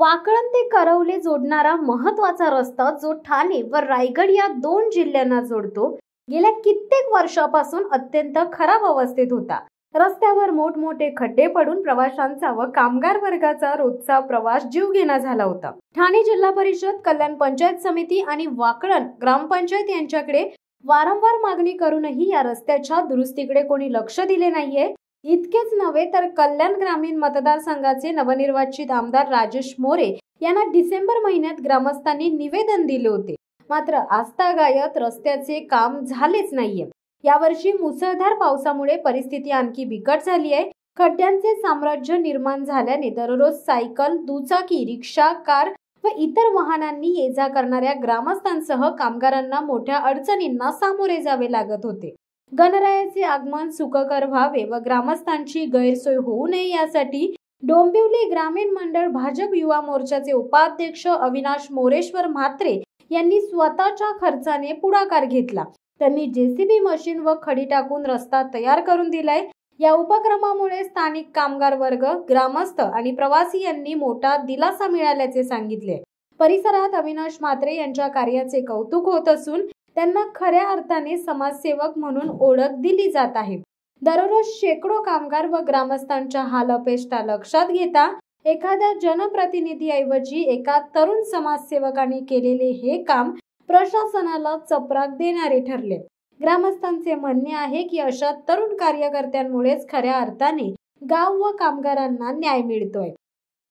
वाकळण ते करवले जोडणारा महत्त्वाचा रस्ता जो ठाणे व रायगड या दोन जिल्ह्यांना जोडतो, गेल्या कित्येक वर्षापासून अत्यंत खराब अवस्थेत होता। रस्त्यावर मोठमोठे खड्डे पडून प्रवाशांचा व कामगार वर्गाचा रोजचा प्रवास जीवघेणा झाला होता। ठाणे जिल्हा परिषद, कल्याण पंचायत समिती आणि वाकळण ग्रामपंचायत यांच्याकडे वारंवार मागणी करूनही या रस्त्याच्या दुरुस्तीकडे कोणी लक्ष दिले नाहीये। इतकेच नव्हे तर कल्याण ग्रामीण मतदारसंघाचे नवनिर्वाचित आमदार राजेश मोरे यांना डिसेंबर महिन्यात ग्रामस्थांनी निवेदन दिले होते, मात्र आजतागायत रस्त्याचे काम झालेच नाहीये। यावर्षी मुसळधार पावसामुळे परिस्थिती आणखी बिकट झाली आहे। खड्ड्यांचे साम्राज्य निर्माण झाल्याने दररोज सायकल, दुचाकी, रिक्षा, कार व इतर वाहनांनी ये-जा करणाऱ्या ग्रामस्थांसह कामगारांना मोठ्या अडचणींना सामोरे जावे लागत होते। गणरायाचे आगमन सुखकर व्हावे व ग्रामस्थांची गैरसोय होऊ नये यासाठी डोंबिवली ग्रामीण मंडळ भाजप युवा मोर्चाचे उपाध्यक्ष अविनाश मोरेश्वर म्हात्रे यांनी स्वतःच्या खर्चाने पुढाकार घेतला। त्यांनी जेसीबी मशीन व खडी टाकून रस्ता तयार करून दिलाय। या उपक्रमामुळे स्थानिक कामगार वर्ग, ग्रामस्थ आणि प्रवासी यांनी मोठा दिलासा मिळाल्याचे सांगितले। परिसरात अविनाश म्हात्रे यांच्या कार्याचे कौतुक होत असून त्यांना खऱ्या अर्थाने समाजसेवक म्हणून ओळख दिली जात आहे। दररोज शेकडो कामगार व ग्रामस्थांच्या हाल अपेष्टा लक्षात घेता एखाद्या जनप्रतिनिधीऐवजी एका तरुण समाजसेवकाने केलेले हे काम प्रशासनाला चपराक देणारे ठरले। ग्रामस्थांचे म्हणणे आहे की अशा तरुण कार्यकर्त्यांमुळेच खऱ्या अर्थाने गाव व कामगारांना न्याय मिळतोय।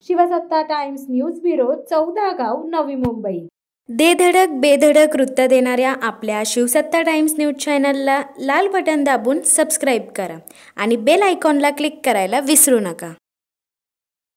शिवसत्ता टाइम्स न्यूज ब्युरो, 14 गाव, नवी मुंबई। दे धडक बेधडक वृत्त देणाऱ्या आपल्या शिवसत्ता टाइम्स न्यूज चॅनलला लाल बटन दाबून सबस्क्राईब करा आणि बेल आयकॉनला क्लिक करायला विसरू नका।